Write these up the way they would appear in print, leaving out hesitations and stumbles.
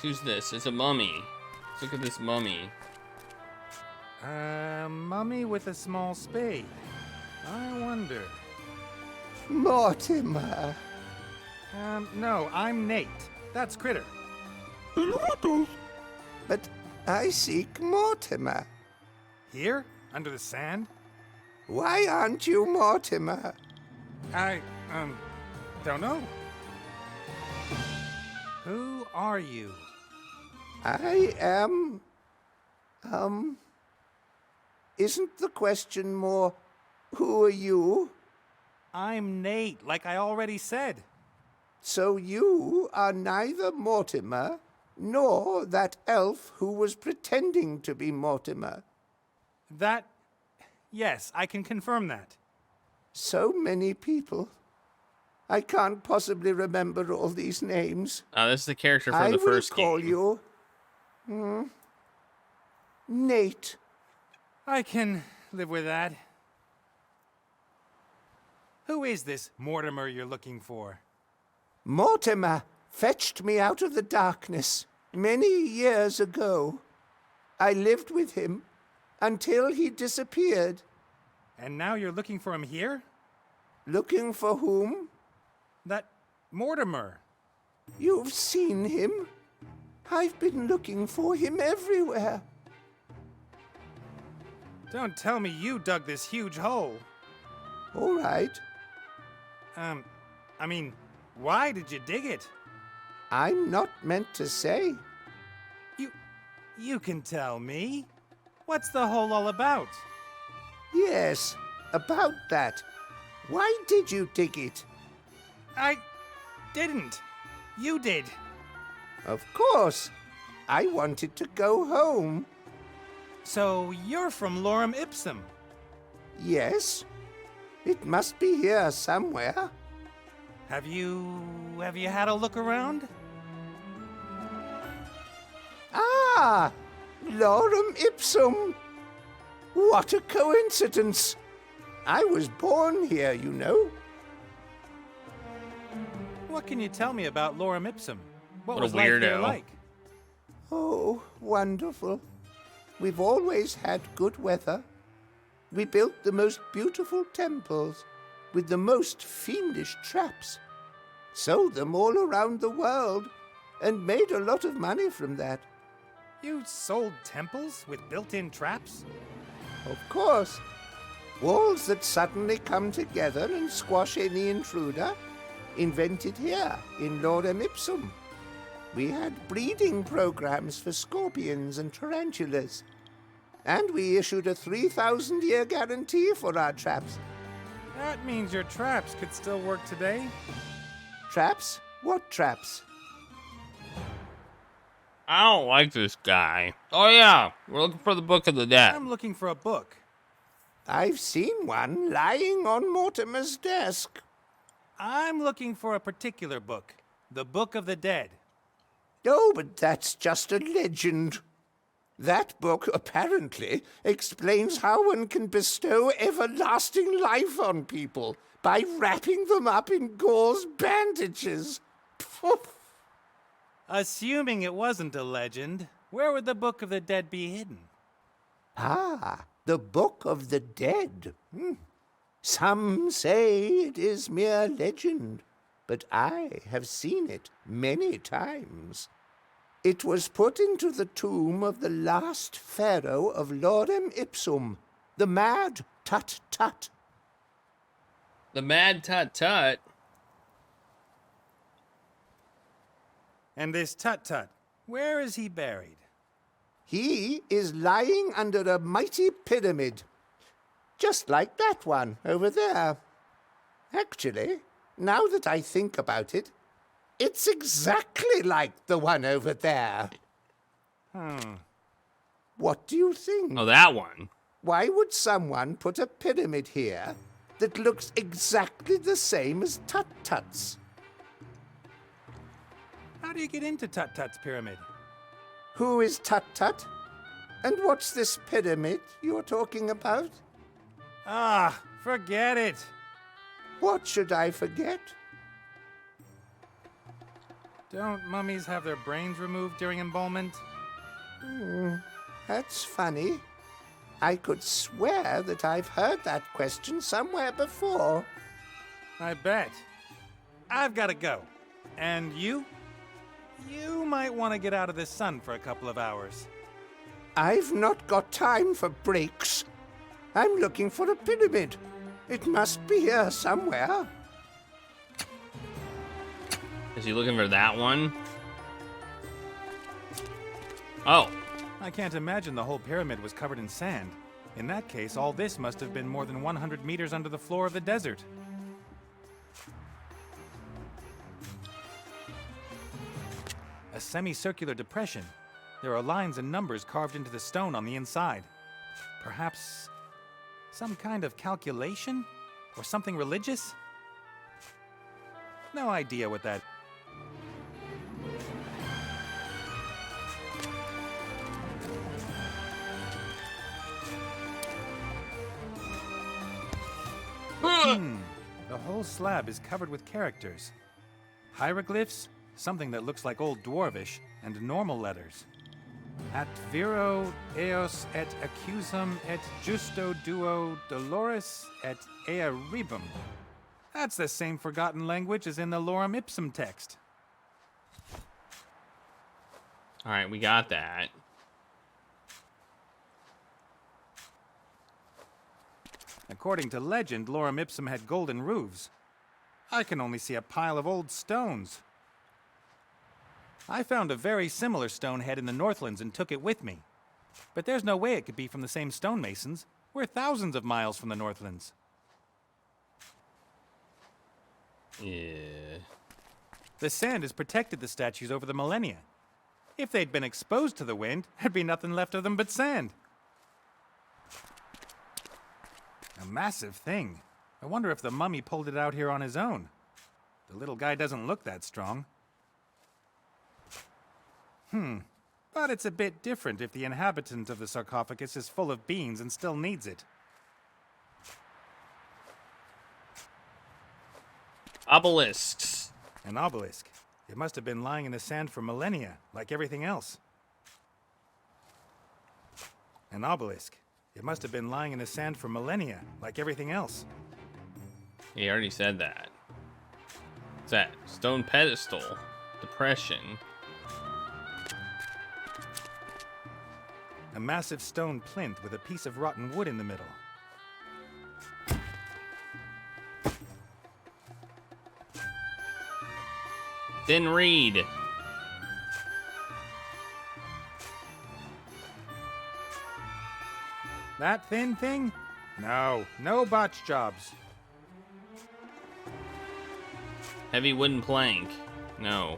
Who's this? It's a mummy. Let's look at this mummy. Mummy with a small spade. I wonder. Mortimer. No, I'm Nate. That's Critter. But I seek Mortimer. Here? Under the sand? Why aren't you Mortimer? I, don't know. Who are you? I am... Isn't the question more, who are you? I'm Nate, like I already said. So you are neither Mortimer, nor that elf who was pretending to be Mortimer. Yes, I can confirm that. So many people. I can't possibly remember all these names. This is the character from the first game. I will call you... Nate. I can live with that. Who is this Mortimer you're looking for? Mortimer fetched me out of the darkness many years ago. I lived with him until he disappeared. And now you're looking for him here? Looking for whom? That Mortimer. You've seen him. I've been looking for him everywhere. Don't tell me you dug this huge hole. All right. I mean, why did you dig it? I'm not meant to say. You can tell me. What's the hole all about? Yes, about that. Why did you dig it? I didn't. You did. Of course. I wanted to go home. So you're from Lorem Ipsum. Yes. It must be here somewhere. Have you had a look around? Ah! Lorem Ipsum! What a coincidence! I was born here, you know. What can you tell me about Lorem Ipsum? What What a was life here weirdo. like? Oh, wonderful. We've always had good weather. We built the most beautiful temples with the most fiendish traps. Sold them all around the world and made a lot of money from that. You sold temples with built-in traps? Of course. Walls that suddenly come together and squash any intruder. Invented here in Lorem Ipsum. We had breeding programs for scorpions and tarantulas. And we issued a 3,000-year guarantee for our traps. That means your traps could still work today? Traps? What traps? I don't like this guy. Oh yeah, we're looking for the Book of the Dead. I'm looking for a book. I've seen one lying on Mortimer's desk. I'm looking for a particular book. The Book of the Dead. Oh, but that's just a legend. That book apparently explains how one can bestow everlasting life on people by wrapping them up in gauze bandages. Poof. Assuming it wasn't a legend, where would the Book of the Dead be hidden? Ah, the Book of the Dead. Some say it is mere legend, but I have seen it many times. It was put into the tomb of the last pharaoh of Lorem Ipsum, the Mad Tut-Tut. The Mad Tut-Tut? And this Tut-Tut, where is he buried? He is lying under a mighty pyramid, just like that one over there. Actually, now that I think about it, it's exactly like the one over there. What do you think? Oh, that one. Why would someone put a pyramid here that looks exactly the same as Tut-Tut's? How do you get into Tut-Tut's pyramid? Who is Tut-Tut? And what's this pyramid you're talking about? Ah, forget it. What should I forget? Don't mummies have their brains removed during embalmment? That's funny. I could swear that I've heard that question somewhere before. I bet. I've got to go. And you? You might want to get out of the sun for a couple of hours. I've not got time for breaks. I'm looking for a pyramid. It must be here somewhere. Is he looking for that one? Oh. I can't imagine the whole pyramid was covered in sand. In that case, all this must have been more than 100 meters under the floor of the desert. A semicircular depression. There are lines and numbers carved into the stone on the inside. Perhaps some kind of calculation? Or something religious? No idea what that... The whole slab is covered with characters. Hieroglyphs, something that looks like Old Dwarvish, and normal letters. At viro eos et accusum et justo duo dolores et ea rebum. That's the same forgotten language as in the Lorem Ipsum text. All right, we got that. According to legend, Lorem Ipsum had golden roofs. I can only see a pile of old stones. I found a very similar stone head in the Northlands and took it with me. But there's no way it could be from the same stonemasons. We're thousands of miles from the Northlands. Yeah. The sand has protected the statues over the millennia. If they'd been exposed to the wind, there'd be nothing left of them but sand. A massive thing. I wonder if the mummy pulled it out here on his own. The little guy doesn't look that strong. But it's a bit different if the inhabitant of the sarcophagus is full of beans and still needs it. Obelisks. An obelisk. It must have been lying in the sand for millennia, like everything else. An obelisk. It must have been lying in the sand for millennia, like everything else. He already said that. What's that? Stone pedestal. Depression. A massive stone plinth with a piece of rotten wood in the middle. Then read. That thin thing? No, no botch jobs. Heavy wooden plank. No.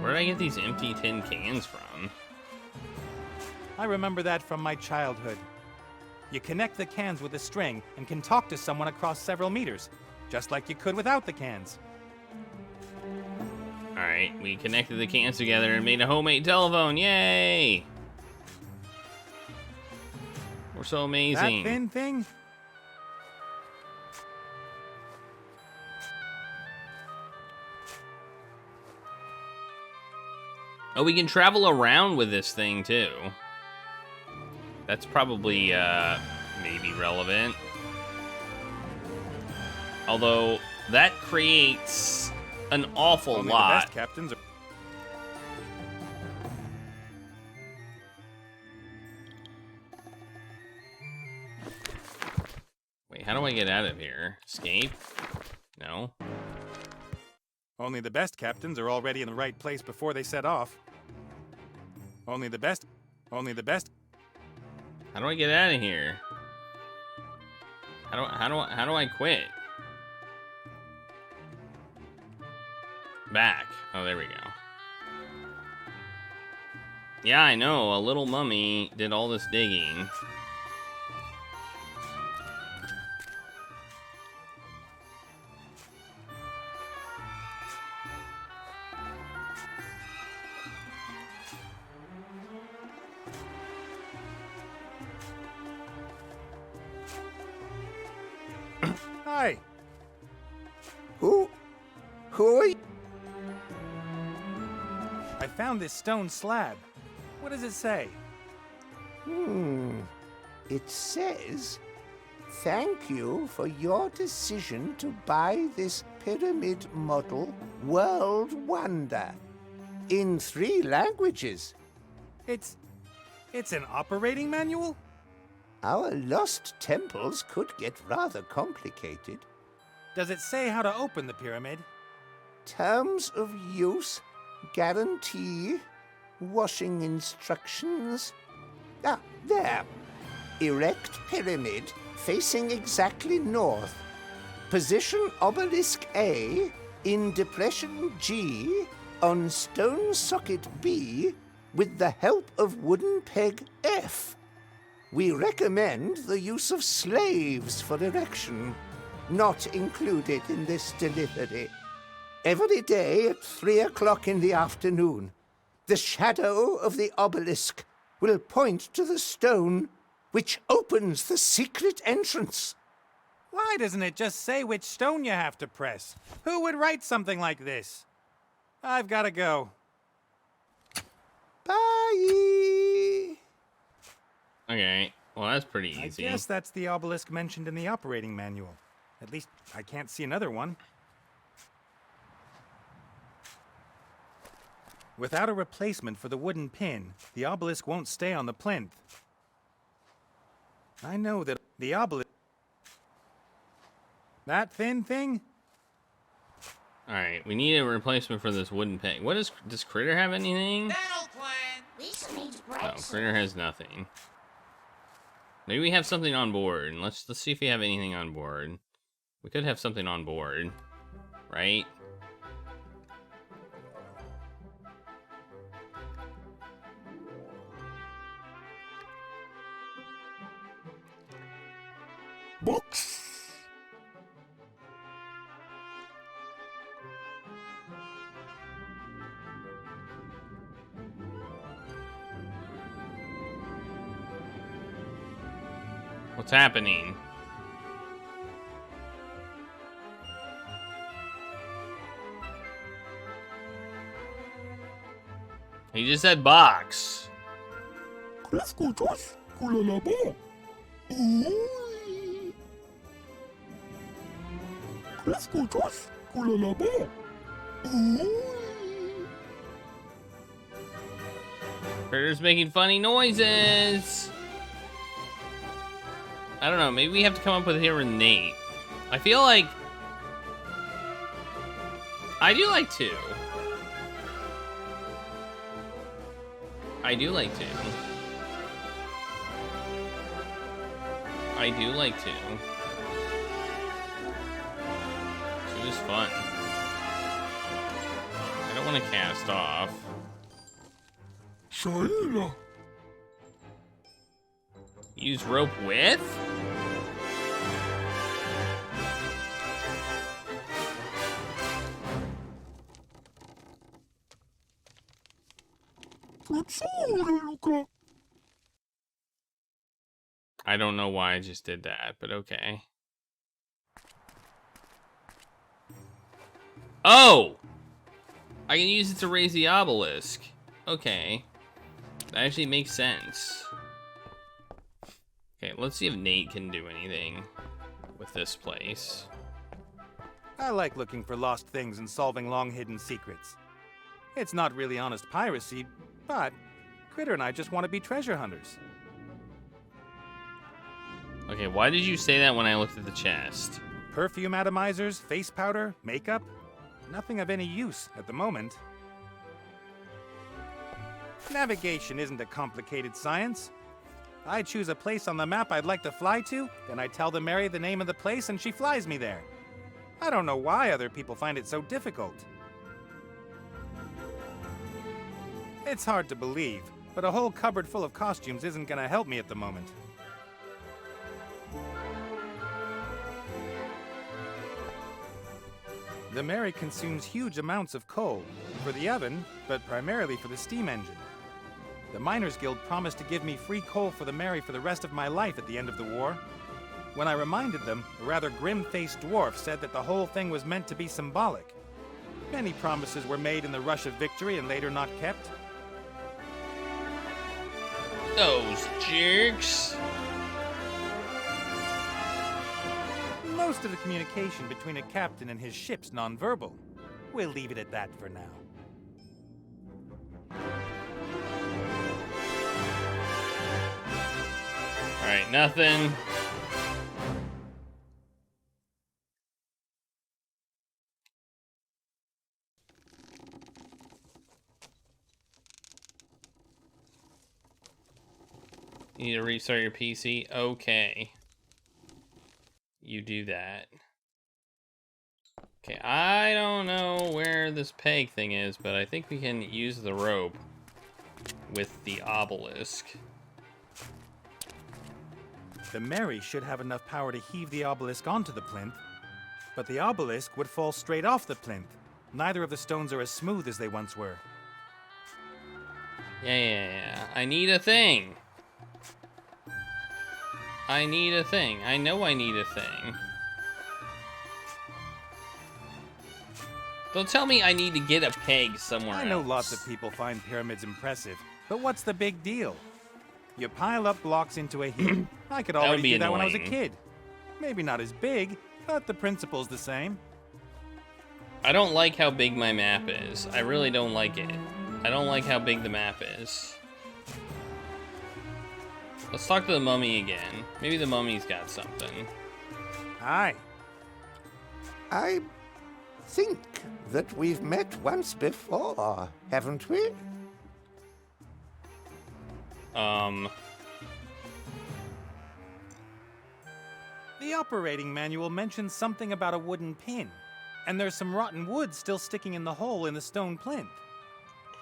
Where did I get these empty tin cans from? I remember that from my childhood. You connect the cans with a string and can talk to someone across several meters, just like you could without the cans. Alright, we connected the cans together and made a homemade telephone. Yay! We're so amazing. That thin thing? Oh, we can travel around with this thing, too. That's probably, maybe relevant. Although, that creates an awful Only lot. The best captains are... Wait, how do I get out of here? Escape? No. Only the best captains are already in the right place before they set off. Only the best... How do I get out of here? How do I quit? Back. Oh, there we go. Yeah, I know. A little mummy did all this digging. Hi. Who are you? I found this stone slab. What does it say? It says, "Thank you for your decision to buy this pyramid model world wonder in 3 languages. It's an operating manual? Our lost temples could get rather complicated. Does it say how to open the pyramid? Terms of use, guarantee, washing instructions. Ah, there. Erect pyramid facing exactly north. Position obelisk A in depression G on stone socket B with the help of wooden peg F. We recommend the use of slaves for erection, not included in this delivery. Every day at 3 o'clock in the afternoon, the shadow of the obelisk will point to the stone which opens the secret entrance." Why doesn't it just say which stone you have to press? Who would write something like this? I've got to go. Bye! Okay, well, that's pretty I easy. guess that's the obelisk mentioned in the operating manual. At least I can't see another one. Without a replacement for the wooden pin, the obelisk won't stay on the plinth. I know that the obelisk... That thin thing? Alright, we need a replacement for this wooden peg. Does Critter have anything? Oh, Critter has nothing. Maybe we have something on board. Let's see if we have anything on board. We could have something on board, right? Books. What's happening? He just said box. ¿Qué escuchas? Culalabó. Uy. ¿Qué escuchas? Culalabó. Uy. Critter's making funny noises. I don't know, maybe we have to come up with here with Nate. I feel like... I do like 2. I do like 2. I do like 2. 2 is fun. I don't want to cast off. Shaila. Use rope with? I don't know why I just did that, but okay. Oh! I can use it to raise the obelisk. Okay. That actually makes sense. Okay, let's see if Nate can do anything with this place. I like looking for lost things and solving long-hidden secrets. It's not really honest piracy, but Critter and I just want to be treasure hunters. Okay, why did you say that when I looked at the chest? Perfume atomizers, face powder, makeup. Nothing of any use at the moment. Navigation isn't a complicated science. I choose a place on the map I'd like to fly to, then I tell the Mary the name of the place and she flies me there. I don't know why other people find it so difficult. It's hard to believe, but a whole cupboard full of costumes isn't gonna help me at the moment. The Mary consumes huge amounts of coal, for the oven, but primarily for the steam engine. The Miners Guild promised to give me free coal for the Mary for the rest of my life at the end of the war. When I reminded them, a rather grim-faced dwarf said that the whole thing was meant to be symbolic. Many promises were made in the rush of victory and later not kept. Those jerks. Most of the communication between a captain and his ship's nonverbal. We'll leave it at that for now. Alright, nothing. You need to restart your PC? Okay. You do that. Okay, I don't know where this peg thing is, but I think we can use the rope with the obelisk. The Mary should have enough power to heave the obelisk onto the plinth, but the obelisk would fall straight off the plinth. Neither of the stones are as smooth as they once were. Yeah. I need a thing. I need a thing. I know I need a thing. Don't tell me I need to get a peg somewhere I know else. lots of people find pyramids impressive, but what's the big deal? You pile up blocks into a heap. I could would already be do that when I was a annoying. kid. Maybe not as big, but the principle's the same. I don't like how big my map is. I really don't like it. I don't like how big the map is. Let's talk to the mummy again. Maybe the mummy's got something. Aye. I think that we've met once before, haven't we? The operating manual mentions something about a wooden pin, and there's some rotten wood still sticking in the hole in the stone plinth.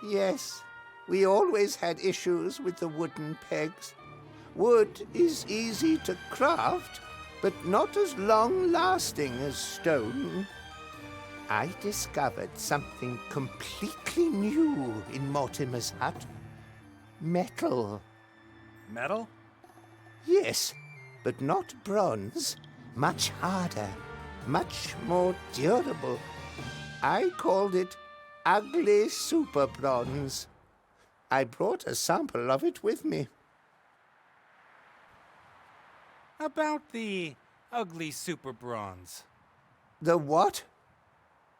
Yes, we always had issues with the wooden pegs. Wood is easy to craft, but not as long-lasting as stone. I discovered something completely new in Mortimer's hut. Metal. Metal? Yes, but not bronze. Much harder, much more durable. I called it ugly super bronze. I brought a sample of it with me. About the ugly super bronze. The what?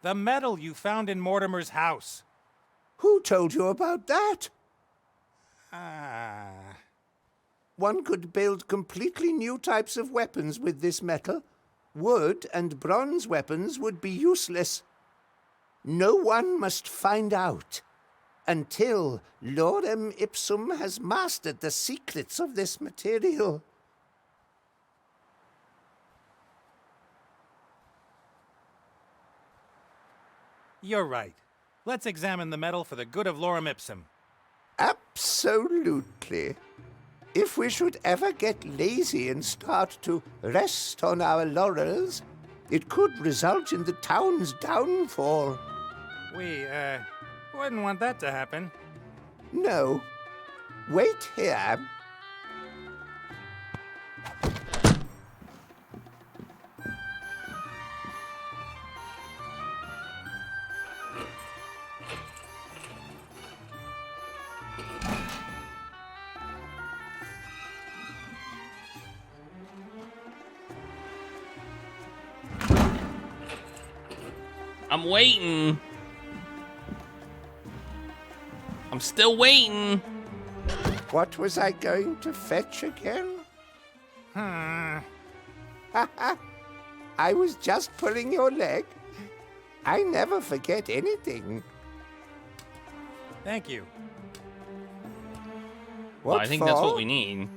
The metal you found in Mortimer's house. Who told you about that? Ah. One could build completely new types of weapons with this metal. Wood and bronze weapons would be useless. No one must find out until Lorem Ipsum has mastered the secrets of this material. You're right. Let's examine the metal for the good of Lorem Ipsum. Absolutely. If we should ever get lazy and start to rest on our laurels, it could result in the town's downfall. We, wouldn't want that to happen. No. Wait here. I'm waiting. I'm still waiting. What was I going to fetch again? I was just pulling your leg. I never forget anything. Thank you. What Well, I think that's for? what we need.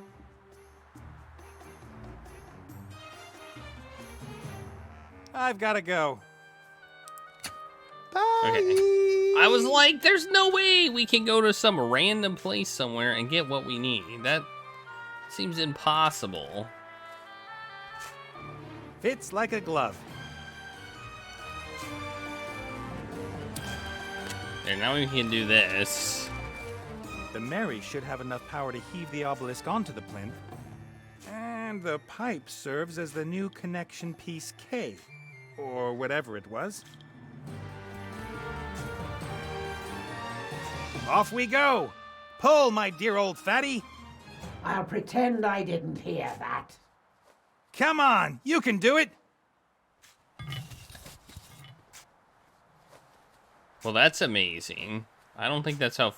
I've got to go. Bye. Okay. I was like, there's no way we can go to some random place somewhere and get what we need. That seems impossible. Fits like a glove. And now we can do this. The Mary should have enough power to heave the obelisk onto the plinth. And the pipe serves as the new connection piece K, or whatever it was. Off we go! Pull, my dear old fatty! I'll pretend I didn't hear that. Come on, you can do it! Well, that's amazing. I don't think that's how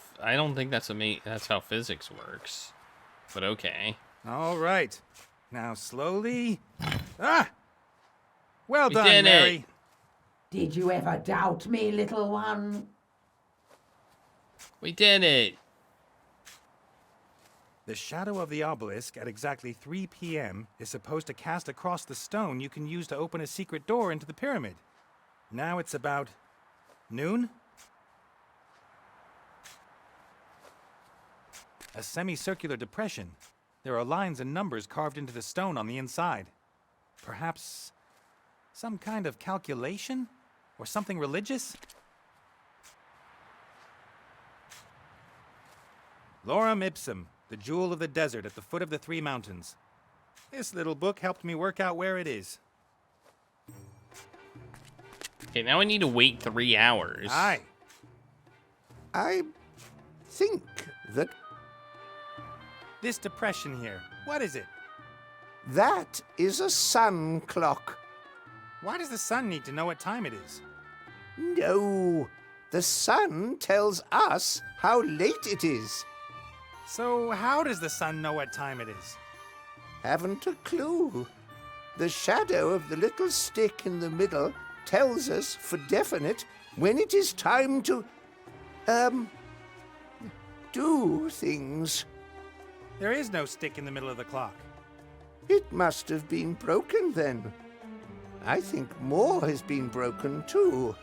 physics works. But okay. All right. Now slowly. Ah! Well We done, did it. Mary. Did you ever doubt me, little one? We did it. The shadow of the obelisk at exactly 3 p.m. is supposed to cast across the stone you can use to open a secret door into the pyramid. Now it's about noon? A semicircular depression. There are lines and numbers carved into the stone on the inside. Perhaps some kind of calculation? Or something religious? Lorem ipsum, the jewel of the desert at the foot of the 3 mountains. This little book helped me work out where it is. Okay, now we need to wait 3 hours. Aye. I think that This depression here, what is it? that is a sun clock. Why does the sun need to know what time it is? No, the sun tells us how late it is. So how does the sun know what time it is? Haven't a clue. The shadow of the little stick in the middle tells us for definite when it is time to, do things. There is no stick in the middle of the clock. It must have been broken then. I think more has been broken too.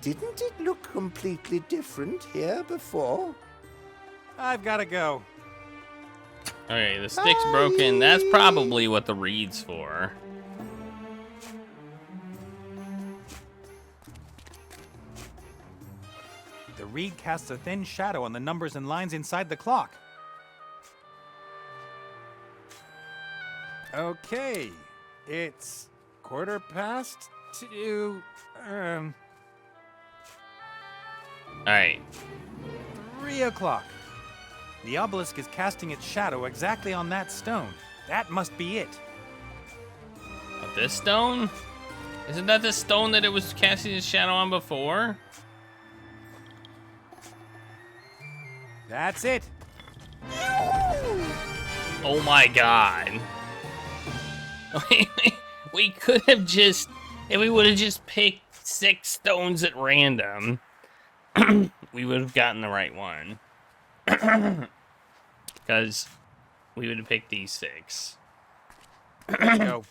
Didn't it look completely different here before? I've got to go. Okay, the stick's broken. That's probably what the reed's for. The reed casts a thin shadow on the numbers and lines inside the clock. Okay, it's 2:15. Alright. 3 o'clock. The obelisk is casting its shadow exactly on that stone. That must be it. This stone? Isn't that the stone that it was casting its shadow on before? That's it. Oh my god. We could have just, if we would have just picked 6 stones at random, we would have gotten the right one. Because we would have picked these 6. Let's go.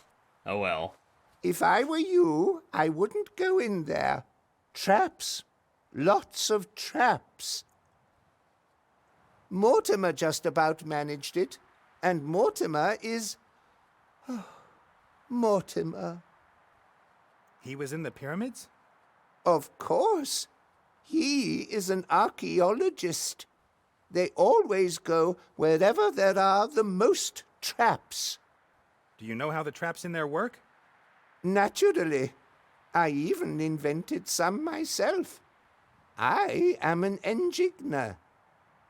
Oh well. If I were you, I wouldn't go in there. Traps. Lots of traps. Mortimer just about managed it, and Mortimer is... Mortimer. He was in the pyramids? Of course. He is an archaeologist. They always go wherever there are the most traps. Do you know how the traps in there work? Naturally. I even invented some myself. I am an enigma,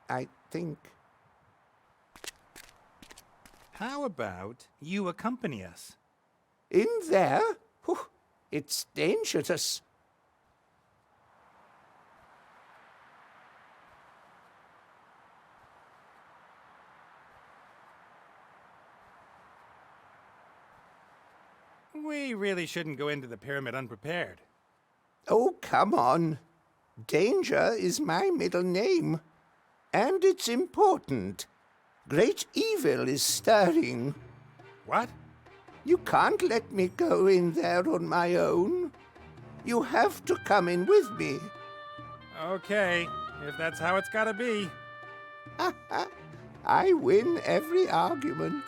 I think. How about you accompany us? In there? Whew, it's dangerous. We really shouldn't go into the pyramid unprepared. Oh, come on. Danger is my middle name. And it's important. Great evil is stirring. What? You can't let me go in there on my own. You have to come in with me. Okay, if that's how it's gotta be. I win every argument.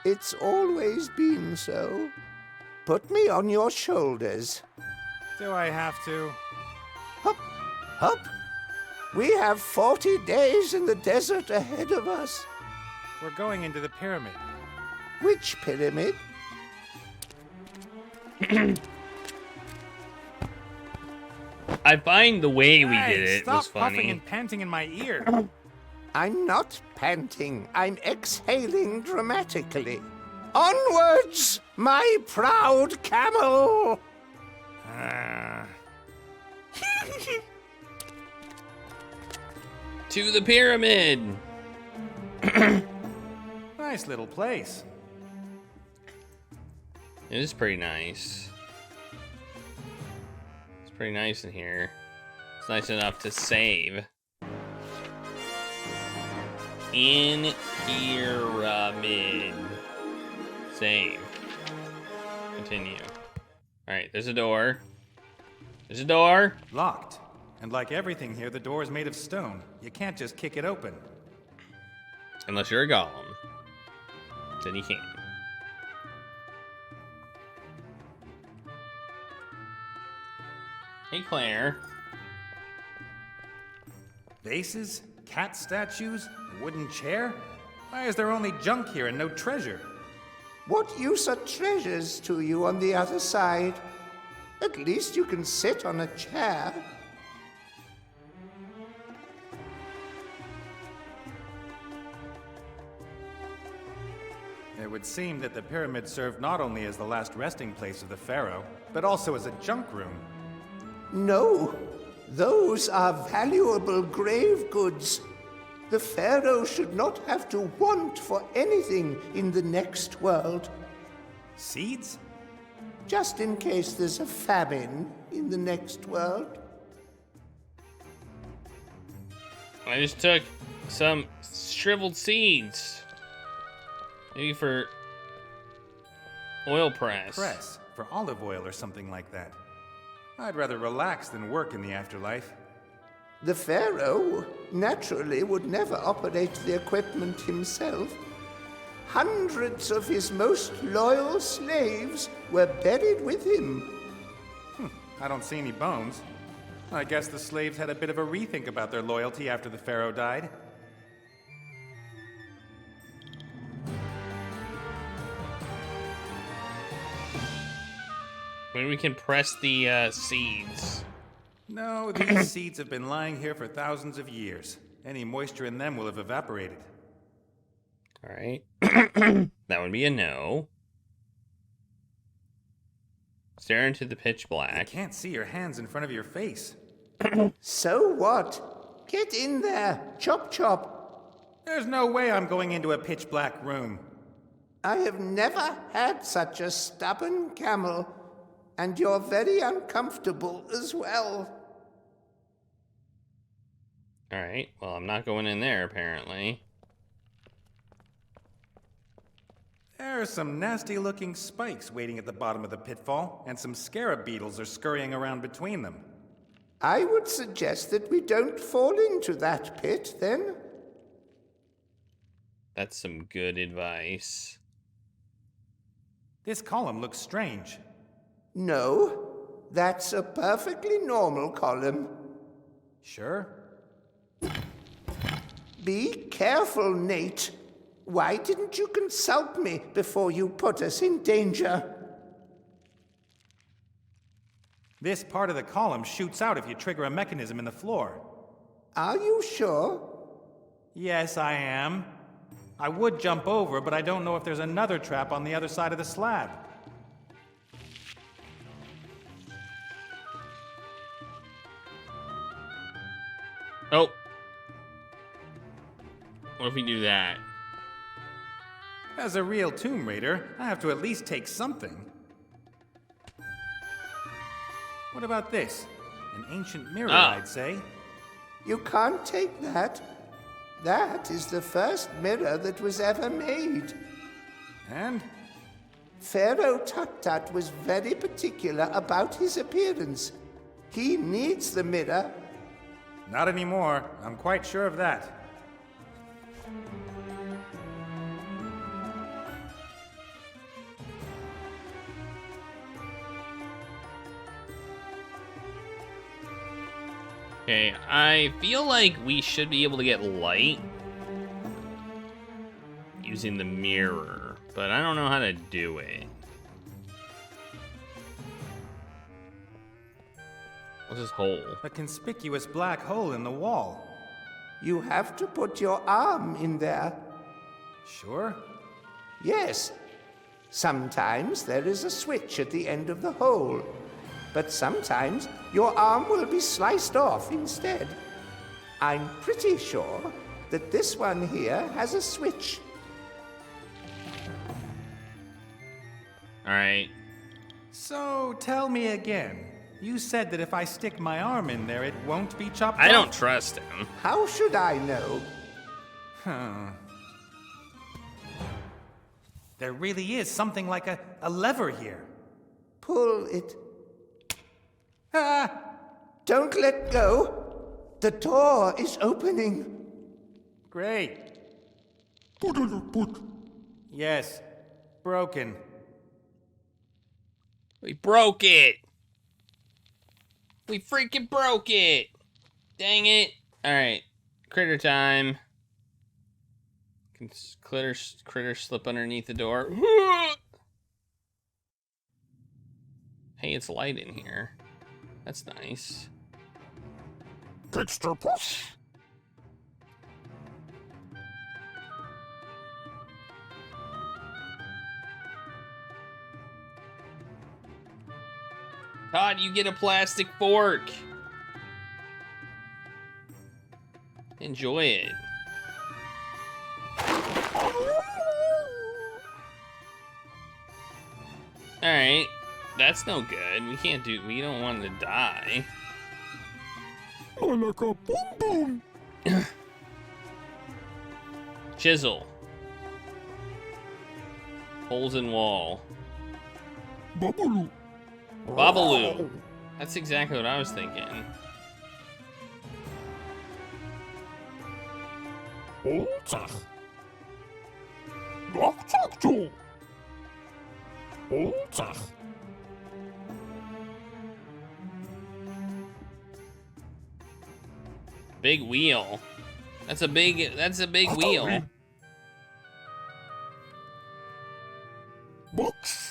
It's always been so. Put me on your shoulders. Do I have to? Hup, hup. We have 40 days in the desert ahead of us. We're going into the pyramid. Which pyramid? I find the way we Hey, did it stop was puffing funny. and panting in my ear. I'm not panting. I'm exhaling dramatically. Onwards, my proud camel! To the pyramid! Nice little place. It is pretty nice. It's pretty nice in here. It's nice enough to save. In pyramid. Save. Continue. Alright, there's a door. There's a door. Locked. And like everything here, the door is made of stone. You can't just kick it open. Unless you're a golem. Then you can't. Hey, Claire. Vases? Cat statues? A wooden chair? Why is there only junk here and no treasure? What use are treasures to you on the other side? At least you can sit on a chair. It would seem that the pyramid served not only as the last resting place of the pharaoh, but also as a junk room. No, those are valuable grave goods. The pharaoh should not have to want for anything in the next world. Seeds? Just in case there's a famine in the next world. I just took some shriveled seeds. Maybe for oil press. Press, for olive oil or something like that. I'd rather relax than work in the afterlife. The pharaoh naturally would never operate the equipment himself. Hundreds of his most loyal slaves were buried with him. I don't see any bones. I guess the slaves had a bit of a rethink about their loyalty after the pharaoh died. Maybe we can press the seeds. No, these seeds have been lying here for thousands of years. Any moisture in them will have evaporated. All right. That would be a no. Stare into the pitch I black. can't see your hands in front of your face. So what? Get in there. Chop chop. There's no way I'm going into a pitch black room. I have never had such a stubborn camel, and you're very uncomfortable as well. All right. Well, I'm not going in there, apparently. There are some nasty-looking spikes waiting at the bottom of the pitfall, and some scarab beetles are scurrying around between them. I would suggest that we don't fall into that pit, then. That's some good advice. This column looks strange. No, that's a perfectly normal column. Sure? Be careful, Nate. Why didn't you consult me before you put us in danger? This part of the column shoots out if you trigger a mechanism in the floor. Are you sure? Yes, I am. I would jump over, but I don't know if there's another trap on the other side of the slab. Oh. What if we do that? As a real Tomb Raider, I have to at least take something. What about this? An ancient mirror, Ah. I'd say. You can't take that. That is the first mirror that was ever made. And? Pharaoh Tut-Tut was very particular about his appearance. He needs the mirror. Not anymore. I'm quite sure of that. Okay, I feel like we should be able to get light using the mirror, but I don't know how to do it. What's this hole? A conspicuous black hole in the wall. You have to put your arm in there. Sure? Yes. Sometimes there is a switch at the end of the hole, but sometimes your arm will be sliced off instead. I'm pretty sure that this one here has a switch. All right. So, tell me again. You said that if I stick my arm in there, it won't be chopped off? I don't trust him. How should I know? There really is something like a lever here. Pull it. Ah! Don't let go. The door is opening. Great. Put. Yes. Broken. We broke it. We freaking broke it. Dang it. All right. Critter time. Can critter slip underneath the door. Hey, it's light in here. That's nice. Kickstarter push. Todd, you get a plastic fork. Enjoy it. Alright. That's no good. We don't want him to die. Like a boom boom. Chisel. Holes in wall. Babaloo. Babaloo. That's exactly what I was thinking. Olzach. Dokchakcho. Olzach. Big wheel. That's a big wheel. Box.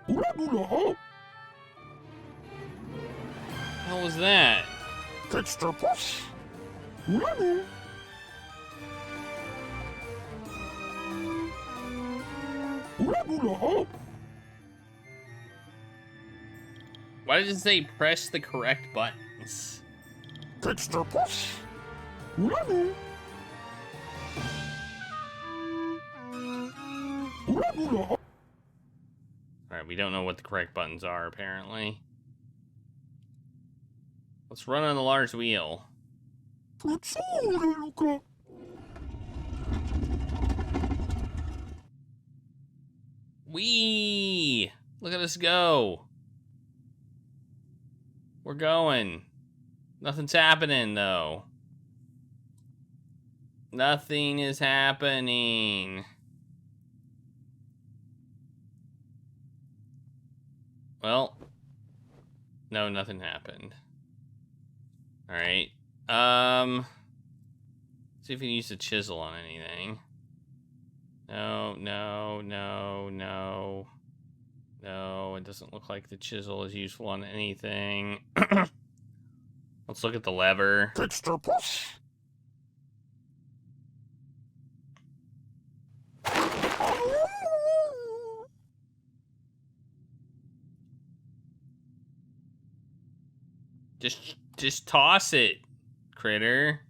Ula. How was that? Kickstarter push. Ula. Ula. Why does it say press the correct buttons? Kickstarter push. Ula. Alright, we don't know what the correct buttons are, apparently. Let's run on the large wheel. Whee! Look at us go. We're going. Nothing's happening, though. Nothing is happening. Well, no, nothing happened. All right. See if we can use the chisel on anything. No. No, it doesn't look like the chisel is useful on anything. Let's look at the lever. Kickstarter push. Just toss it, Critter.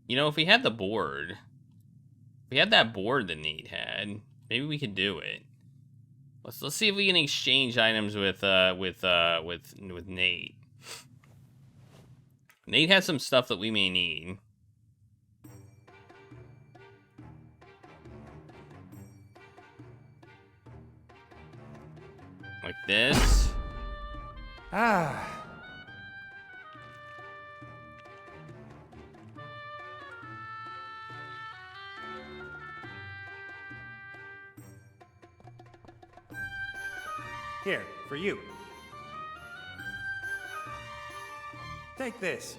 You know, if we had the board, if we had that board that Nate had, maybe we could do it. Let's see if we can exchange items with Nate. Nate has some stuff that we may need. Like this. Ah. Here, for you. Take this.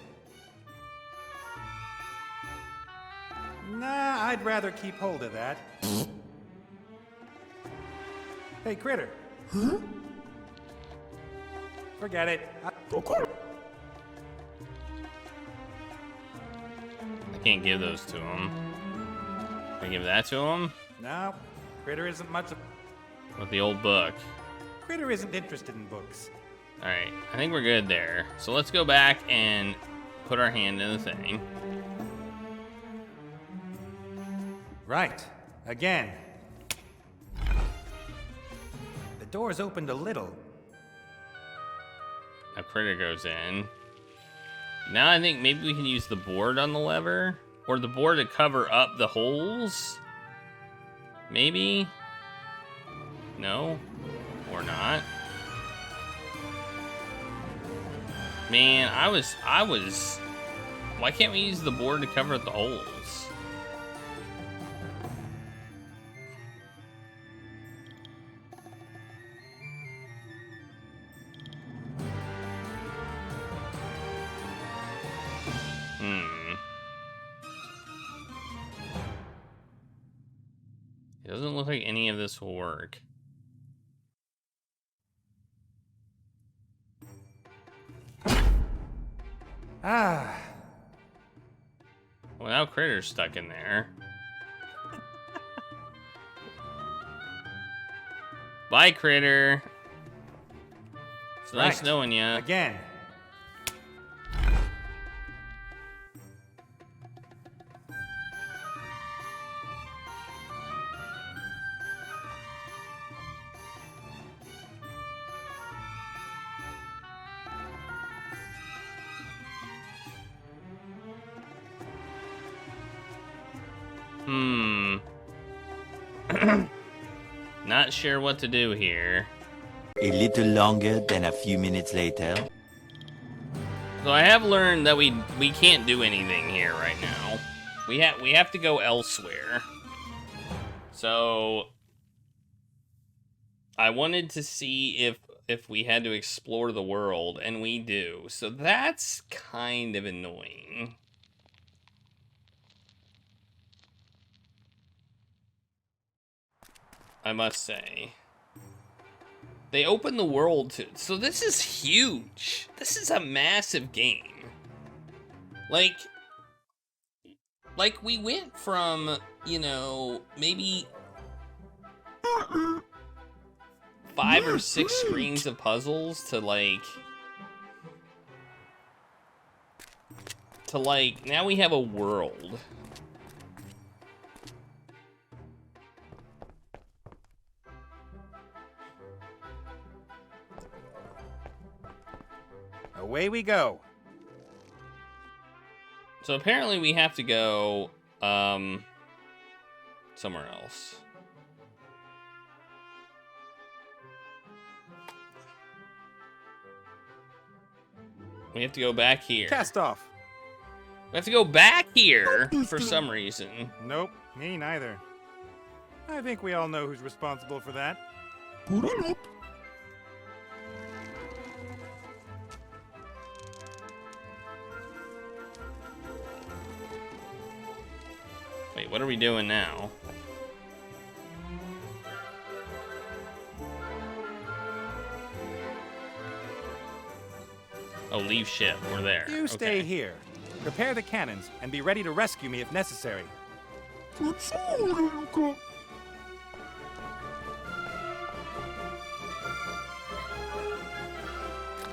Nah, I'd rather keep hold of that. Hey, Critter. Huh? Forget it. Okay. I can't give those to him. Can I give that to him? No, Critter isn't much of... With the old book. Critter isn't interested in books. Alright, I think we're good there. So let's go back and put our hand in the thing. Right. Again. The door's opened a little. A critter goes in. Now I think maybe we can use the board on the lever. Or the board to cover up the holes. Maybe? No? Or not? Man, I was... Why can't we use the board to cover the holes? It doesn't look like any of this will work. Ah. Well, now Critter's stuck in there. Bye, Critter. It's nice Right. knowing ya. Again. Not sure what to do here. A little longer than a few minutes later. So I have learned that we can't do anything here right now. We have to go elsewhere. So I wanted to see if we had to explore the world, and we do. So that's kind of annoying. I must say. They open the world to... So this is huge. This is a massive game. Like we went from, you know, maybe 5 or 6 screens of puzzles to now we have a world. Away we go. So apparently we have to go somewhere else. We have to go back here. Cast off. We have to go back here for some reason. Nope, me neither. I think we all know who's responsible for that. Put it up. Wait, what are we doing now? Oh, leave ship. We're there. You stay Okay. here. Prepare the cannons and be ready to rescue me if necessary. It's all little cup.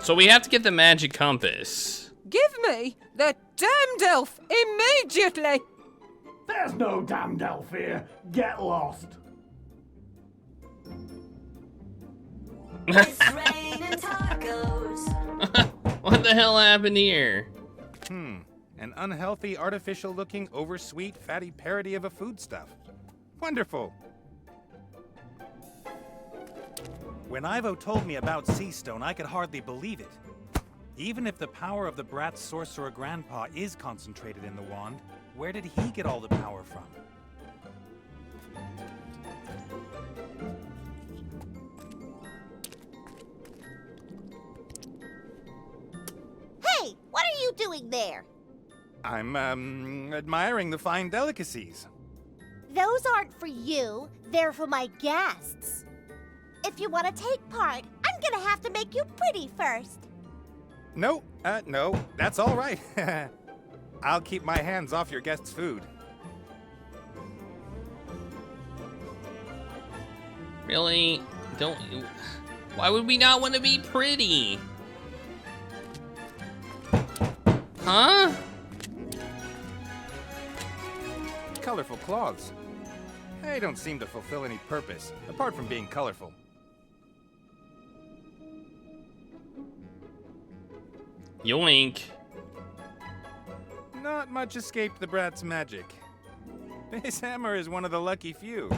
So we have to get the magic compass. Give me the damned elf immediately! There's no damned elf here. Get lost. It's raining tacos. What the hell happened here? An unhealthy, artificial-looking, oversweet, fatty parody of a foodstuff. Wonderful. When Ivo told me about Seastone, I could hardly believe it. Even if the power of the brat's sorcerer grandpa is concentrated in the wand, where did he get all the power from? Hey, what are you doing there? I'm, admiring the fine delicacies. Those aren't for you, they're for my guests. If you want to take part, I'm gonna have to make you pretty first. No, that's all right. I'll keep my hands off your guests' food. Really? Don't... Why would we not want to be pretty? Huh? Colorful cloths. They don't seem to fulfill any purpose, apart from being colorful. Yoink. Not much escaped the brat's magic. This hammer is one of the lucky few.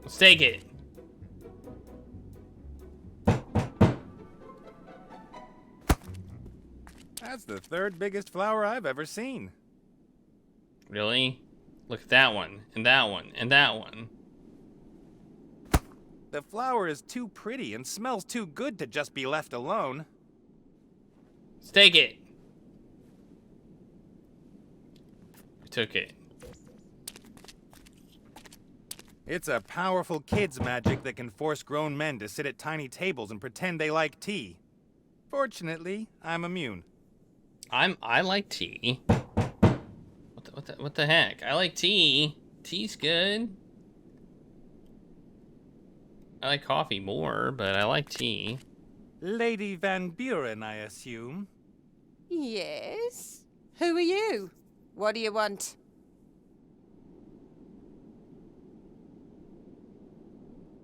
Let's take it. That's the third biggest flower I've ever seen. Really? Look at that one, and that one, and that one. The flower is too pretty and smells too good to just be left alone. Let's take it. We took it. It's a powerful kid's magic that can force grown men to sit at tiny tables and pretend they like tea. Fortunately, I'm immune. I like tea. What the heck? I like tea. Tea's good. I like coffee more, but I like tea. Lady Van Buren, I assume. Yes? Who are you? What do you want?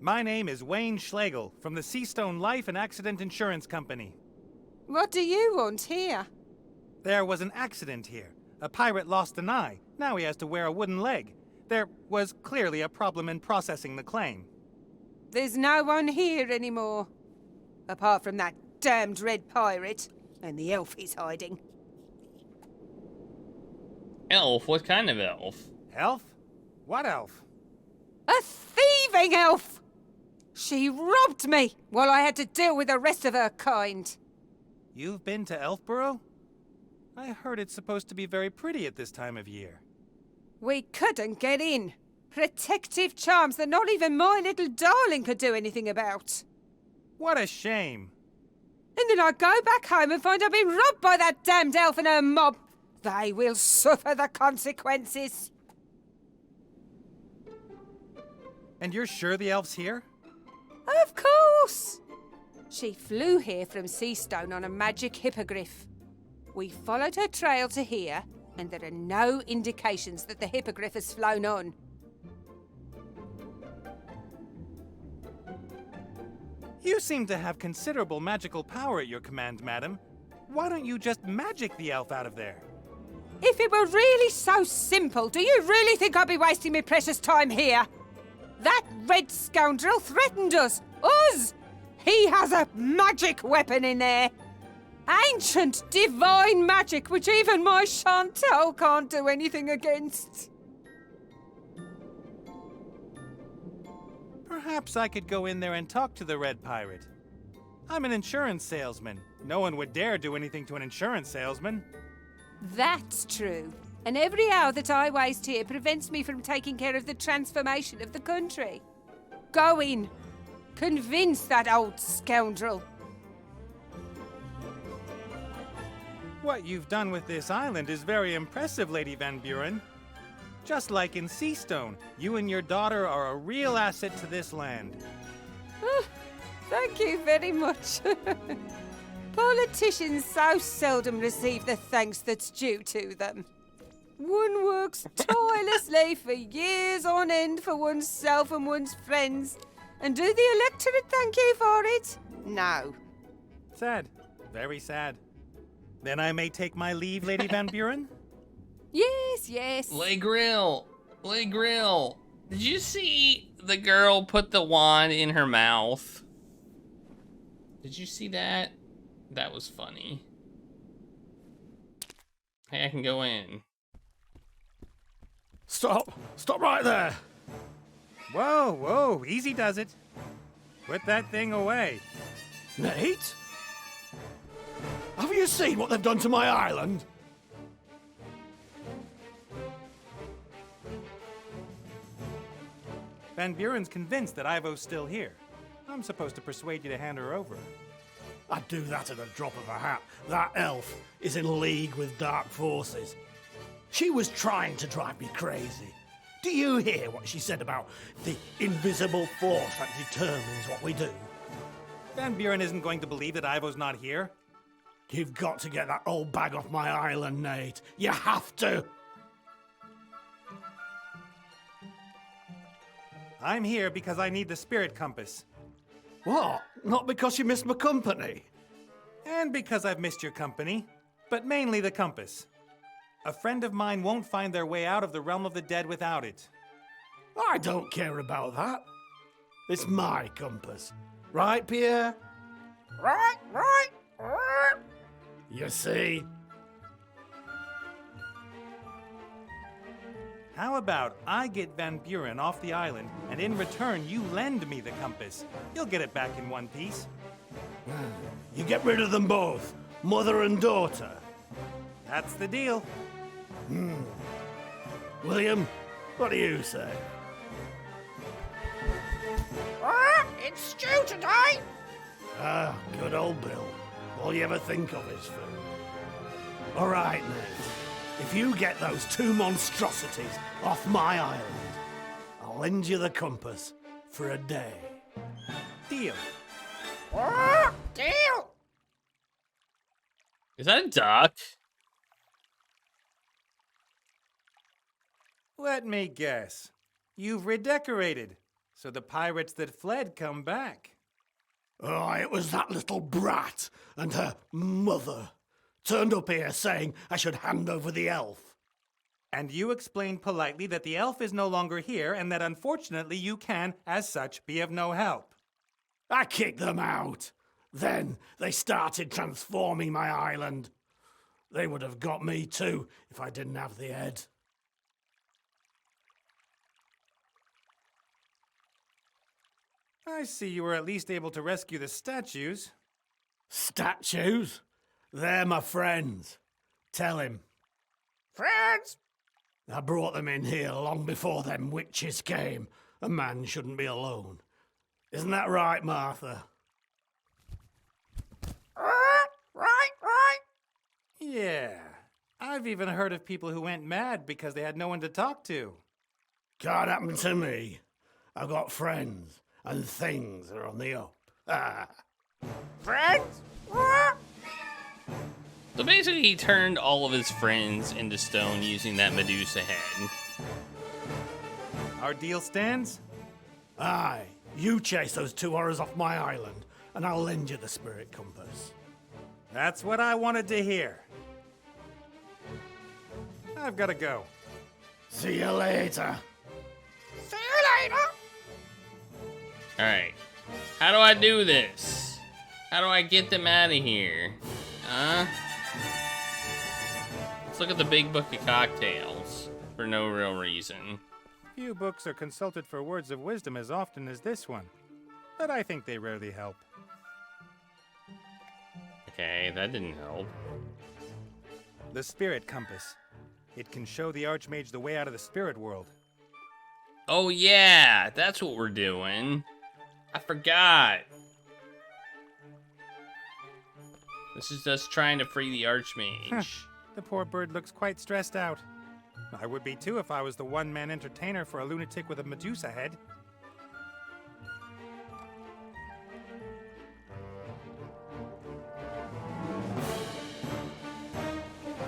My name is Wayne Schlegel from the Seastone Life and Accident Insurance Company. What do you want here? There was an accident here. A pirate lost an eye. Now he has to wear a wooden leg. There was clearly a problem in processing the claim. There's no one here anymore. Apart from that damned red pirate and the elf he's hiding. Elf? What kind of elf? Elf? What elf? A thieving elf! She robbed me while I had to deal with the rest of her kind. You've been to Elfborough? I heard it's supposed to be very pretty at this time of year. We couldn't get in. Protective charms that not even my little darling could do anything about. What a shame. And then I go back home and find I've been robbed by that damned elf and her mob. They will suffer the consequences. And you're sure the elf's here? Of course! She flew here from Seastone on a magic hippogriff. We followed her trail to here, and there are no indications that the hippogriff has flown on. You seem to have considerable magical power at your command, madam. Why don't you just magic the elf out of there? If it were really so simple, do you really think I'd be wasting my precious time here? That red scoundrel threatened us! Us! He has a magic weapon in there! Ancient, divine magic, which even my Chantal can't do anything against. Perhaps I could go in there and talk to the red pirate. I'm an insurance salesman. No one would dare do anything to an insurance salesman. That's true. And every hour that I waste here prevents me from taking care of the transformation of the country. Go in. Convince that old scoundrel. What you've done with this island is very impressive, Lady Van Buren. Just like in Seastone, you and your daughter are a real asset to this land. Thank you very much. Politicians so seldom receive the thanks that's due to them. One works tirelessly for years on end for oneself and one's friends. And do the electorate thank you for it? No. Sad. Very sad. Then I may take my leave, Lady Van Buren? Yes, yes. Lay Grill. Lay Grill. Did you see the girl put the wand in her mouth? Did you see that? That was funny. Hey, I can go in. Stop! Stop right there! Whoa, whoa, easy does it. Put that thing away. Nate? Have you seen what they've done to my island? Van Buren's convinced that Ivo's still here. I'm supposed to persuade you to hand her over. I'd do that at a drop of a hat. That elf is in league with dark forces. She was trying to drive me crazy. Do you hear what she said about the invisible force that determines what we do? Van Buren isn't going to believe that Ivo's not here. You've got to get that old bag off my island, Nate. You have to. I'm here because I need the spirit compass. What? Not because you missed my company? And because I've missed your company, but mainly the compass. A friend of mine won't find their way out of the realm of the dead without it. I don't care about that. It's my compass. Right, Pierre? Right. You see? How about I get Van Buren off the island, and in return you lend me the compass? You'll get it back in one piece. You get rid of them both, mother and daughter. That's the deal. William, what do you say? It's stew today. Ah, good old Bill. All you ever think of is food. All right, Nate. If you get those two monstrosities off my island, I'll lend you the compass for a day. Deal. Deal. Is that a duck? Let me guess. You've redecorated, so the pirates that fled come back. Oh, it was that little brat and her mother. Turned up here saying I should hand over the elf. And you explained politely that the elf is no longer here and that unfortunately you can, as such, be of no help. I kicked them out. Then they started transforming my island. They would have got me too if I didn't have the head. I see you were at least able to rescue the statues. Statues? They're my friends. Tell him. Friends. I brought them in here long before them witches came. A man shouldn't be alone. Isn't that right, Martha? Right. Yeah. I've even heard of people who went mad because they had no one to talk to. Can't happen to me. I've got friends, and things are on the up. Ah. Friends. So basically, he turned all of his friends into stone using that Medusa head. Our deal stands? Aye. You chase those two horrors off my island, and I'll lend you the spirit compass. That's what I wanted to hear. I've got to go. See you later. See you later. Alright. How do I do this? How do I get them out of here? Huh? Let's look at the big book of cocktails. For no real reason. Few books are consulted for words of wisdom as often as this one, but I think they rarely help. Okay, that didn't help. The Spirit Compass. It can show the Arch-mage the way out of the spirit world. Oh yeah, that's what we're doing. I forgot. This is us trying to free the Arch-mage. The poor bird looks quite stressed out. I would be too if I was the one-man entertainer for a lunatic with a Medusa head.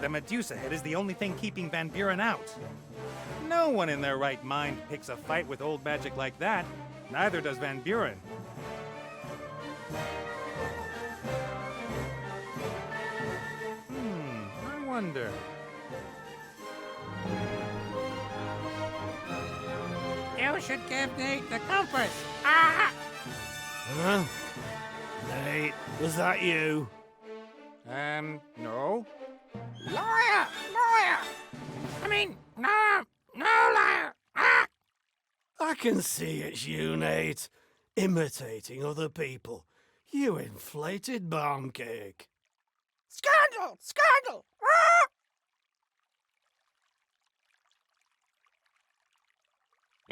The Medusa head is the only thing keeping Van Buren out. No one in their right mind picks a fight with old magic like that. Neither does Van Buren. I wonder. You should give Nate the compass. Ah! Huh? Nate, was that you? No. Liar. I mean, no liar. Ah! I can see it's you, Nate. Imitating other people. You inflated barn cake. Scandal. Ah!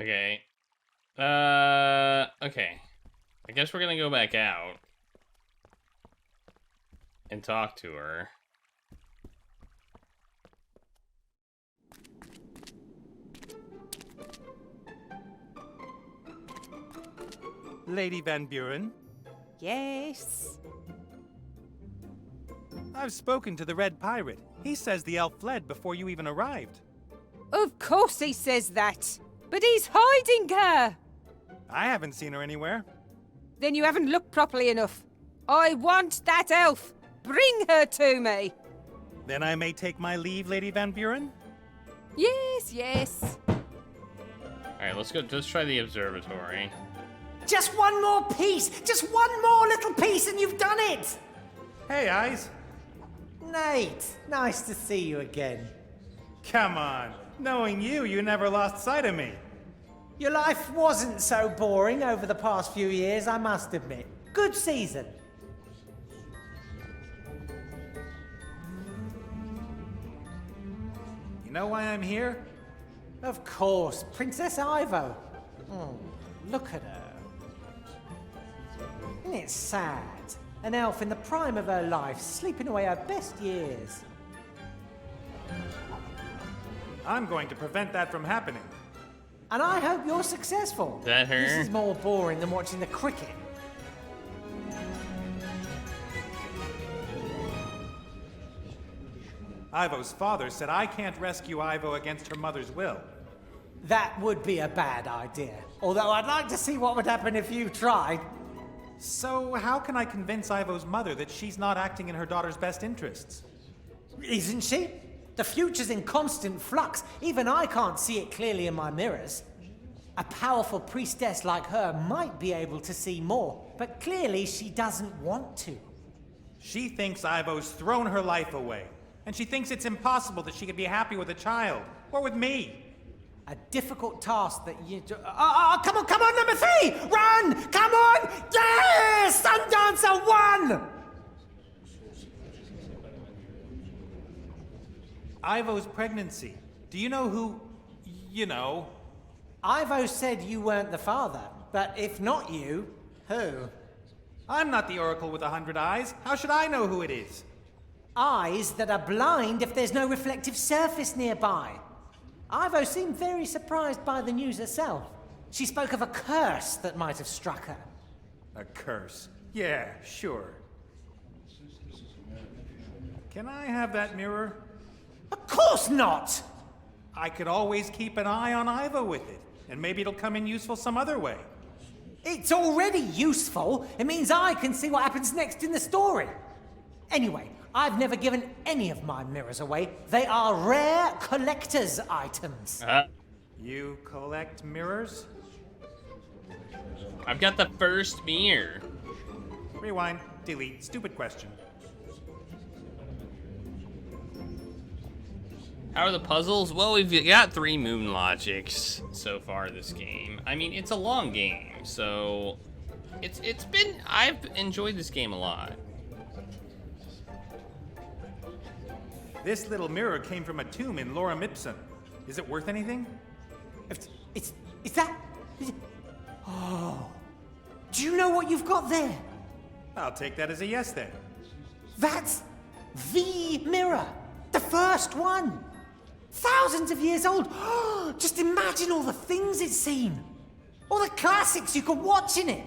Okay. Okay. I guess we're gonna go back out and talk to her. Lady Van Buren, Yes. I've spoken to the Red Pirate. He says the elf fled before you even arrived. Of course he says that. But he's hiding her. I haven't seen her anywhere. Then you haven't looked properly enough. I want that elf. Bring her to me. Then I may take my leave, Lady Van Buren? Yes, yes. Alright, let's go. Let's try the observatory. Just one more piece! Just one more little piece and you've done it! Hey, Eyes. Nate, nice to see you again. Come on. Knowing you, you never lost sight of me. Your life wasn't so boring over the past few years, I must admit. Good season. You know why I'm here? Of course, Princess Ivo. Look at her. Isn't it sad? An elf in the prime of her life, sleeping away her best years. I'm going to prevent that from happening. And I hope you're successful. Is that her? This is more boring than watching the cricket. Ivo's father said I can't rescue Ivo against her mother's will. That would be a bad idea. Although I'd like to see what would happen if you tried. So how can I convince Ivo's mother that she's not acting in her daughter's best interests? Isn't she? The future's in constant flux. Even I can't see it clearly in my mirrors. A powerful priestess like her might be able to see more, but clearly she doesn't want to. She thinks Ivo's thrown her life away, and she thinks it's impossible that she could be happy with a child, or with me. A difficult task that you do. Come on, number 3! Run! Come on! Yes! Sundancer won! Ivo's pregnancy. Do you know who, you know? Ivo said you weren't the father, but if not you, who? I'm not the Oracle with 100 eyes. How should I know who it is? Eyes that are blind if there's no reflective surface nearby. Ivo seemed very surprised by the news herself. She spoke of a curse that might have struck her. A curse? Yeah, sure. Can I have that mirror? Of course not! I could always keep an eye on Ivo with it, and maybe it'll come in useful some other way. It's already useful. It means I can see what happens next in the story. Anyway, I've never given any of my mirrors away. They are rare collector's items. You collect mirrors? I've got the first mirror. Rewind. Delete. Stupid question. How are the puzzles? Well, we've got 3 moon logics so far this game. I mean, it's a long game, so I've enjoyed this game a lot. This little mirror came from a tomb in Lorem Ipsum. Is it worth anything? Is that... Oh. Do you know what you've got there? I'll take that as a yes then. That's the mirror. The first one. Thousands of years old. Just imagine all the things it's seen. All the classics you could watch in it.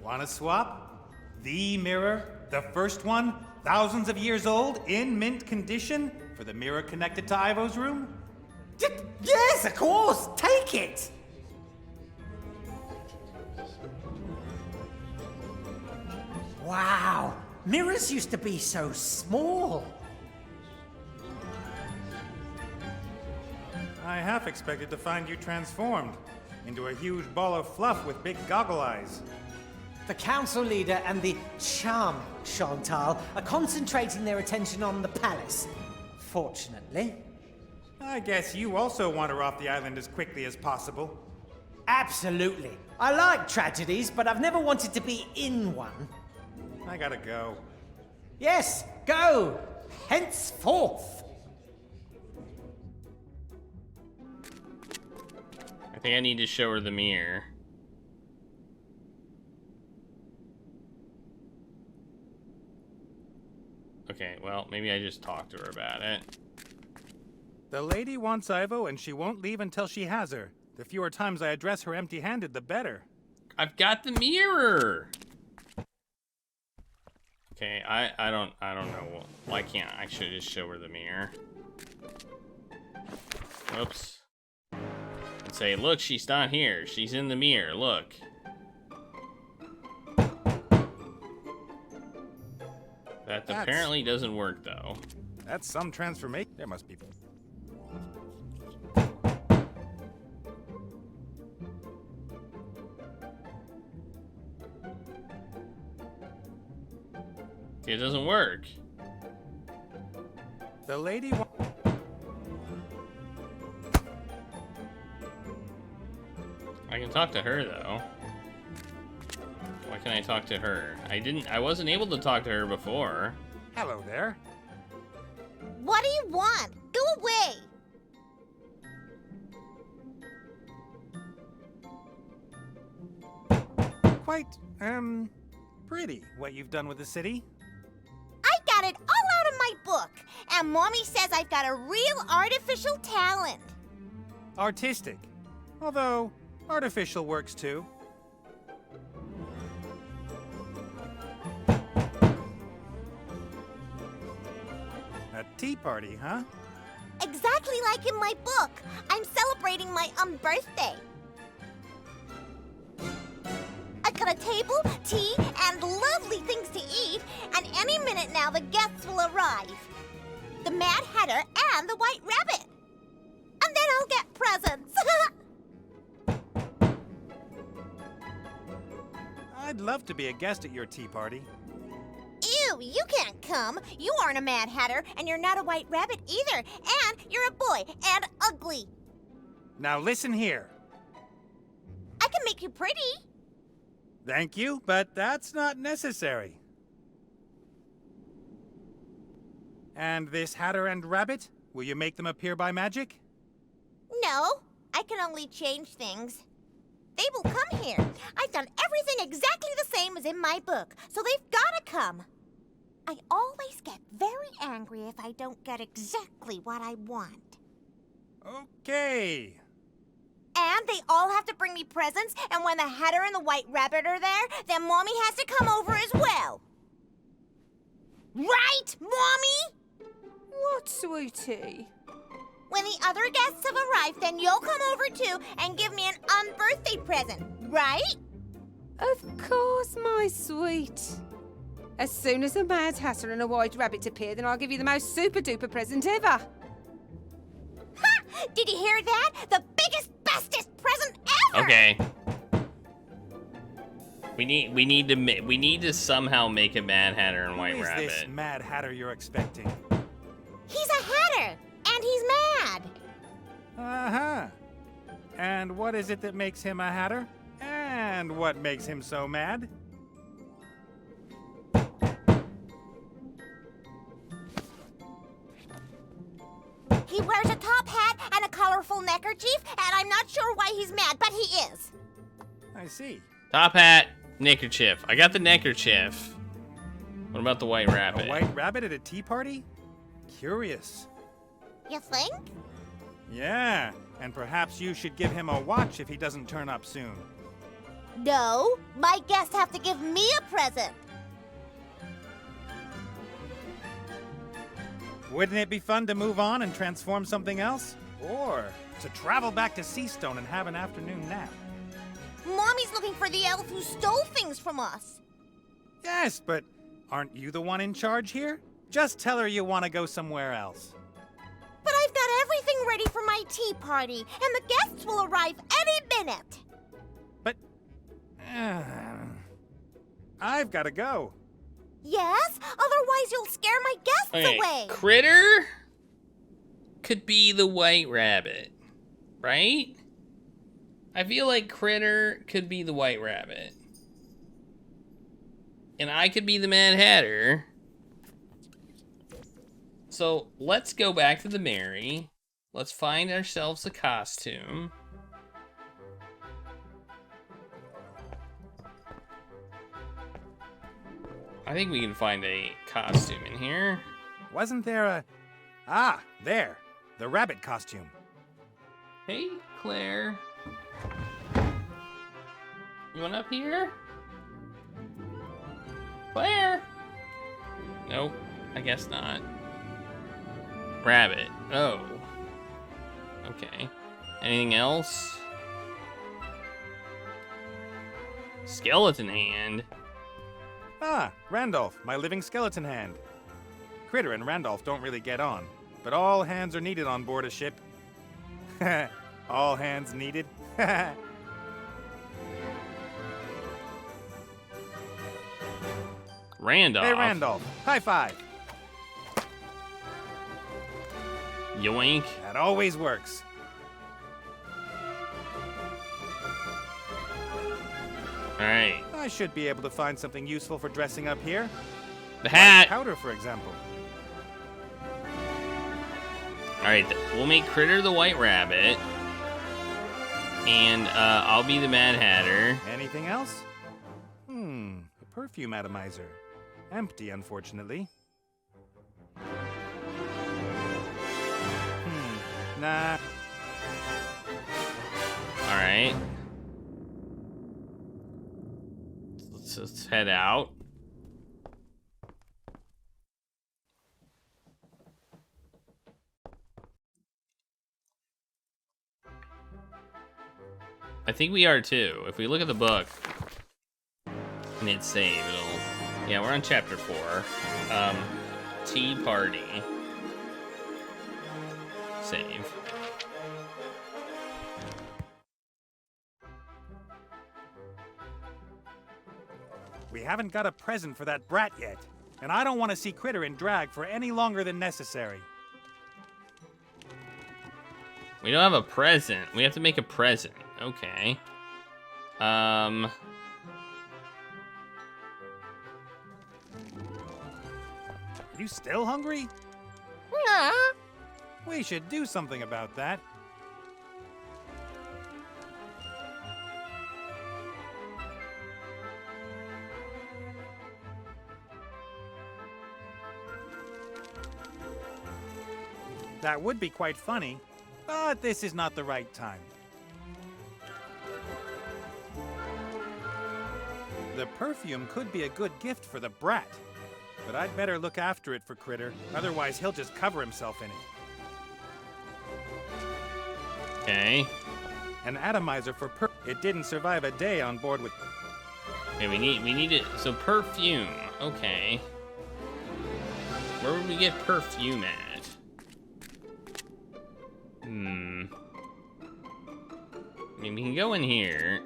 Wanna swap? The mirror, the first one, thousands of years old, in mint condition, for the mirror connected to Ivo's room? Yes, of course. Take it. Wow. Mirrors used to be so small. I half expected to find you transformed into a huge ball of fluff with big goggle eyes. The council leader and the charming Chantal are concentrating their attention on the palace. Fortunately. I guess you also want her off the island as quickly as possible. Absolutely. I like tragedies, but I've never wanted to be in one. I gotta go. Yes, go! Henceforth! I think I need to show her the mirror. Okay, well, maybe I just talked to her about it. The lady wants Ivo, and she won't leave until she has her. The fewer times I address her empty-handed, the better. I've got the mirror! Okay, I don't know. Why can't I should just show her the mirror? Oops. And say, look, she's not here. She's in the mirror, look. That apparently doesn't work, though. That's some transformation. There must be... It doesn't work. The lady I can talk to her, though. Why can I talk to her? I wasn't able to talk to her before. Hello there. What do you want? Go away! Quite, pretty what you've done with the city. I got it all out of my book, and Mommy says I've got a real artificial talent. Artistic. Although, artificial works too. A tea party, huh? Exactly like in my book. I'm celebrating my birthday. I've got a table, tea, and lovely things to eat, and any minute now the guests will arrive. The Mad Hatter and the White Rabbit. And then I'll get presents. I'd love to be a guest at your tea party. Ew, you can't come. You aren't a Mad Hatter, and you're not a White Rabbit either. And you're a boy, and ugly. Now listen here. I can make you pretty. Thank you, but that's not necessary. And this Hatter and Rabbit? Will you make them appear by magic? No, I can only change things. They will come here. I've done everything exactly the same as in my book, so they've gotta come. I always get very angry if I don't get exactly what I want. Okay. And they all have to bring me presents, and when the Hatter and the White Rabbit are there, then Mommy has to come over as well. Right, Mommy? What, sweetie? When the other guests have arrived, then you'll come over too and give me an unbirthday present, right? Of course, my sweet. As soon as a Mad Hatter and a White Rabbit appear, then I'll give you the most super-duper present ever. Ha! Did you hear that? The biggest, bestest present ever! Okay. We need to somehow make a Mad Hatter and White Rabbit. Who is this Mad Hatter you're expecting? He's a Hatter, and he's mad. Uh-huh. And what is it that makes him a Hatter? And what makes him so mad? He wears a top hat and a colorful neckerchief, and I'm not sure why he's mad, but he is. I see. Top hat, neckerchief. I got the neckerchief. What about the White Rabbit? A White Rabbit at a tea party? Curious. You think? Yeah, and perhaps you should give him a watch if he doesn't turn up soon. No, my guests have to give me a present. Wouldn't it be fun to move on and transform something else? Or to travel back to Seastone and have an afternoon nap? Mommy's looking for the elf who stole things from us. Yes, but aren't you the one in charge here? Just tell her you want to go somewhere else. But I've got everything ready for my tea party, and the guests will arrive any minute. But I've got to go. Yes? Otherwise you'll scare my guests away. Critter could be the White Rabbit, right? I feel like Critter could be the White Rabbit. And I could be the Mad Hatter. So let's go back to the Mary. Let's find ourselves a costume. I think we can find a costume in here. Wasn't there a... Ah, there. The rabbit costume. Hey, Claire. You want up here? Claire? Nope, I guess not. Rabbit. Oh. Okay. Anything else? Skeleton hand. Ah, Randolph, my living skeleton hand. Critter and Randolph don't really get on, but all hands are needed on board a ship. All hands needed. Randolph. Hey, Randolph. High five. Yoink. That always works. Alright. I should be able to find something useful for dressing up here. The hat. White powder, for example. Alright, we'll make Critter the White Rabbit. And I'll be the Mad Hatter. Anything else? A perfume atomizer. Empty, unfortunately. Nah. Alright. Let's head out. I think we are too. If we look at the book and hit save, it'll... Yeah, we're on chapter 4. Tea Party. Save. We haven't got a present for that brat yet, and I don't want to see Critter in drag for any longer than necessary. We don't have a present. We have to make a present. Okay. Are you still hungry? Nah. We should do something about that. That would be quite funny, but this is not the right time. The perfume could be a good gift for the brat, but I'd better look after it for Critter, otherwise he'll just cover himself in it. Okay. An atomizer for it didn't survive a day on board with... Okay, we need it. So perfume. Okay. Where would we get perfume at? I mean, we can go in here.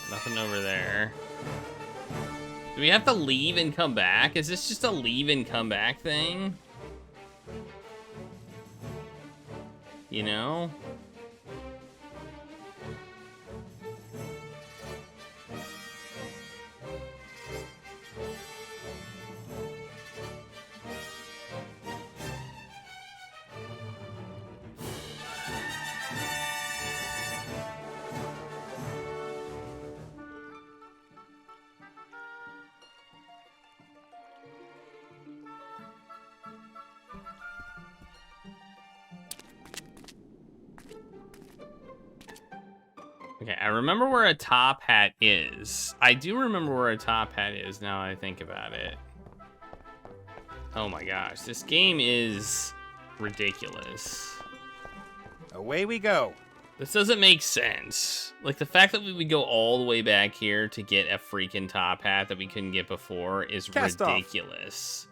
Nothing over there. Do we have to leave and come back? Is this just a leave and come back thing? You know? Okay, I remember where a top hat is. I do remember where a top hat is now I think about it. Oh my gosh, this game is ridiculous. Away we go. This doesn't make sense. Like, the fact that we would go all the way back here to get a freaking top hat that we couldn't get before is Cast ridiculous.